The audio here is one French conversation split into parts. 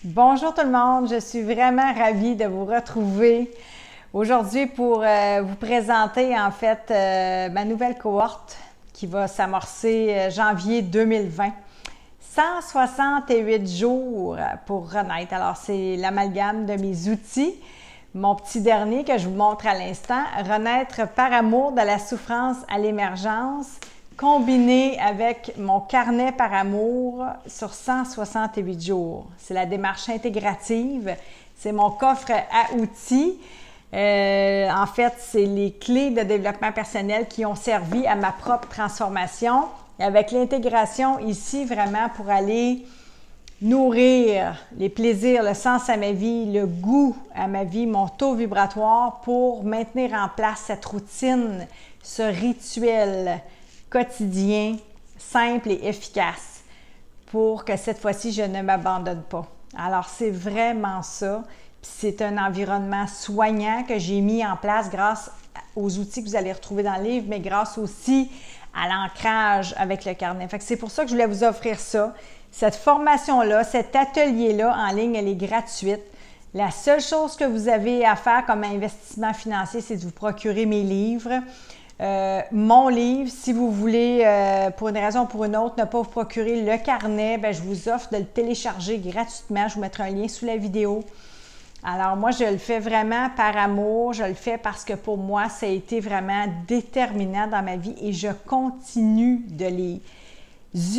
Bonjour tout le monde, je suis vraiment ravie de vous retrouver aujourd'hui pour vous présenter en fait ma nouvelle cohorte qui va s'amorcer janvier 2020. 168 jours pour renaître. Alors c'est l'amalgame de mes outils. Mon petit dernier que je vous montre à l'instant, renaître par amour de la souffrance à l'émergence, combiné avec mon carnet par amour sur 168 jours. C'est la démarche intégrative, c'est mon coffre à outils. En fait, c'est les clés de développement personnel qui ont servi à ma propre transformation. Et avec l'intégration ici, vraiment pour aller nourrir les plaisirs, le sens à ma vie, le goût à ma vie, mon taux vibratoire pour maintenir en place cette routine, ce rituel quotidien, simple et efficace pour que cette fois-ci, je ne m'abandonne pas. Alors, c'est vraiment ça. Puis c'est un environnement soignant que j'ai mis en place grâce aux outils que vous allez retrouver dans le livre, mais grâce aussi à l'ancrage avec le carnet. Fait que c'est pour ça que je voulais vous offrir ça. Cette formation-là, cet atelier-là en ligne, elle est gratuite. La seule chose que vous avez à faire comme investissement financier, c'est de vous procurer mes livres. Mon livre, si vous voulez, pour une raison ou pour une autre, ne pas vous procurer le carnet, bien, je vous offre de le télécharger gratuitement. Je vous mettrai un lien sous la vidéo. Alors moi, je le fais vraiment par amour. Je le fais parce que pour moi, ça a été vraiment déterminant dans ma vie et je continue de les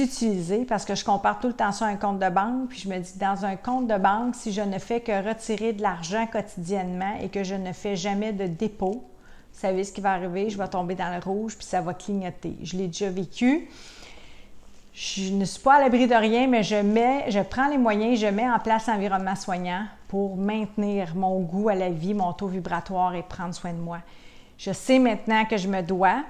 utiliser parce que je compare tout le temps ça à un compte de banque. Puis je me dis, dans un compte de banque, si je ne fais que retirer de l'argent quotidiennement et que je ne fais jamais de dépôt, vous savez ce qui va arriver, je vais tomber dans le rouge puis ça va clignoter. Je l'ai déjà vécu. Je ne suis pas à l'abri de rien, mais je prends les moyens, je mets en place un environnement soignant pour maintenir mon goût à la vie, mon taux vibratoire et prendre soin de moi. Je sais maintenant que je me dois,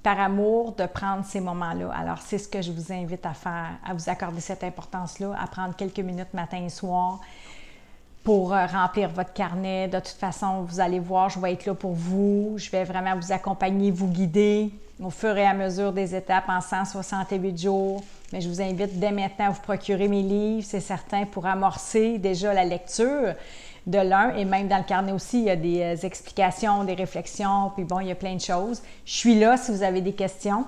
par amour, de prendre ces moments-là. Alors, c'est ce que je vous invite à faire, à vous accorder cette importance-là, à prendre quelques minutes matin et soir pour remplir votre carnet. De toute façon, vous allez voir, je vais être là pour vous. Je vais vraiment vous accompagner, vous guider au fur et à mesure des étapes en 168 jours. Mais je vous invite dès maintenant à vous procurer mes livres, c'est certain, pour amorcer déjà la lecture de l'un. Et même dans le carnet aussi, il y a des explications, des réflexions, puis bon, il y a plein de choses. Je suis là si vous avez des questions.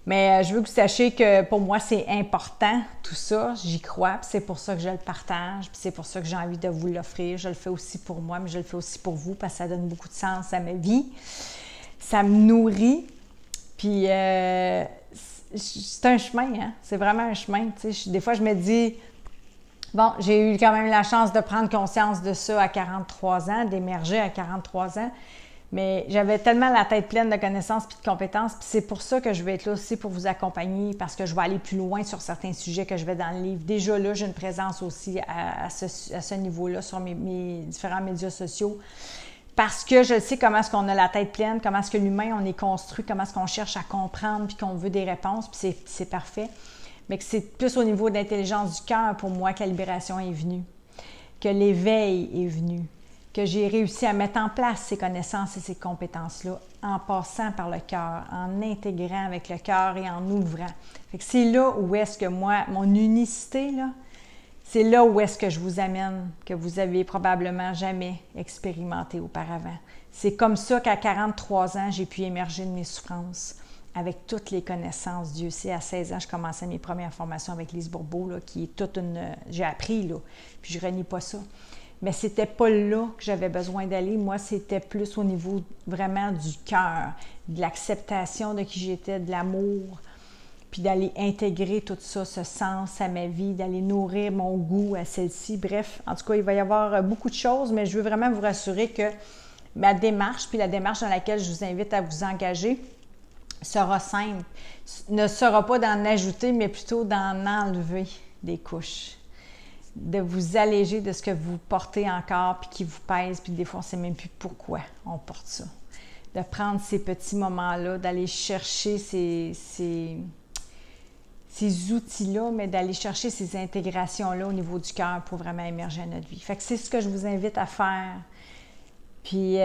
Mais je veux que vous sachiez que pour moi, c'est important, tout ça. J'y crois, puis c'est pour ça que je le partage, puis c'est pour ça que j'ai envie de vous l'offrir. Je le fais aussi pour moi, mais je le fais aussi pour vous parce que ça donne beaucoup de sens à ma vie. Ça me nourrit, puis c'est un chemin, hein? C'est vraiment un chemin. Des fois, je me dis, bon, j'ai eu quand même la chance de prendre conscience de ça à 43 ans, d'émerger à 43 ans. Mais j'avais tellement la tête pleine de connaissances puis de compétences, puis c'est pour ça que je vais être là aussi pour vous accompagner, parce que je vais aller plus loin sur certains sujets que je vais dans le livre. Déjà là, j'ai une présence aussi à ce niveau-là sur mes différents médias sociaux, parce que je sais comment est-ce qu'on a la tête pleine, comment est-ce que l'humain, on est construit, comment est-ce qu'on cherche à comprendre, puis qu'on veut des réponses, puis c'est parfait. Mais que c'est plus au niveau de l'intelligence du cœur pour moi que la libération est venue, que l'éveil est venu, que j'ai réussi à mettre en place ces connaissances et ces compétences-là en passant par le cœur, en intégrant avec le cœur et en ouvrant. Fait que c'est là où est-ce que moi, mon unicité, là, c'est là où est-ce que je vous amène, que vous avez probablement jamais expérimenté auparavant. C'est comme ça qu'à 43 ans, j'ai pu émerger de mes souffrances avec toutes les connaissances. Dieu sait, à 16 ans, je commençais mes premières formations avec Lise Bourbeau, là, qui est toute une... J'ai appris, là, puis je renie pas ça. Mais c'était pas là que j'avais besoin d'aller. Moi, c'était plus au niveau vraiment du cœur, de l'acceptation de qui j'étais, de l'amour, puis d'aller intégrer tout ça, ce sens à ma vie, d'aller nourrir mon goût à celle-ci. Bref, en tout cas, il va y avoir beaucoup de choses, mais je veux vraiment vous rassurer que ma démarche, puis la démarche dans laquelle je vous invite à vous engager, sera simple. Ne sera pas d'en ajouter, mais plutôt d'en enlever des couches. De vous alléger de ce que vous portez encore, puis qui vous pèse, puis des fois, on ne sait même plus pourquoi on porte ça. De prendre ces petits moments-là, d'aller chercher ces outils-là, mais d'aller chercher ces intégrations-là au niveau du cœur pour vraiment émerger à notre vie. Fait que c'est ce que je vous invite à faire. Puis,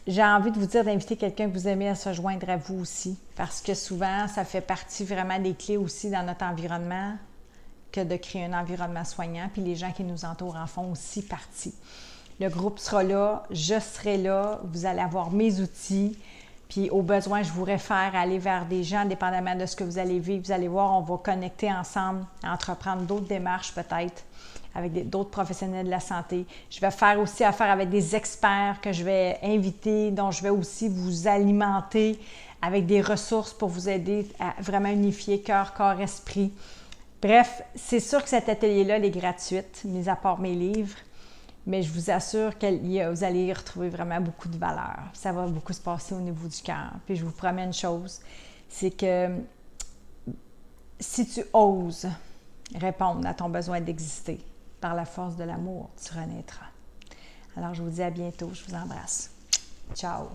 j'ai envie de vous dire d'inviter quelqu'un que vous aimez à se joindre à vous aussi, parce que souvent, ça fait partie vraiment des clés aussi dans notre environnement que de créer un environnement soignant, puis les gens qui nous entourent en font aussi partie. Le groupe sera là, je serai là, vous allez avoir mes outils, puis au besoin, je vous réfère à aller vers des gens, dépendamment de ce que vous allez vivre. Vous allez voir, on va connecter ensemble, entreprendre d'autres démarches peut-être, avec d'autres professionnels de la santé. Je vais faire aussi affaire avec des experts que je vais inviter, dont je vais aussi vous alimenter avec des ressources pour vous aider à vraiment unifier cœur, corps, esprit. Bref, c'est sûr que cet atelier-là, il est gratuit, mis à part mes livres, mais je vous assure que vous allez y retrouver vraiment beaucoup de valeur. Ça va beaucoup se passer au niveau du cœur. Puis je vous promets une chose, c'est que si tu oses répondre à ton besoin d'exister, par la force de l'amour, tu renaîtras. Alors, je vous dis à bientôt. Je vous embrasse. Ciao!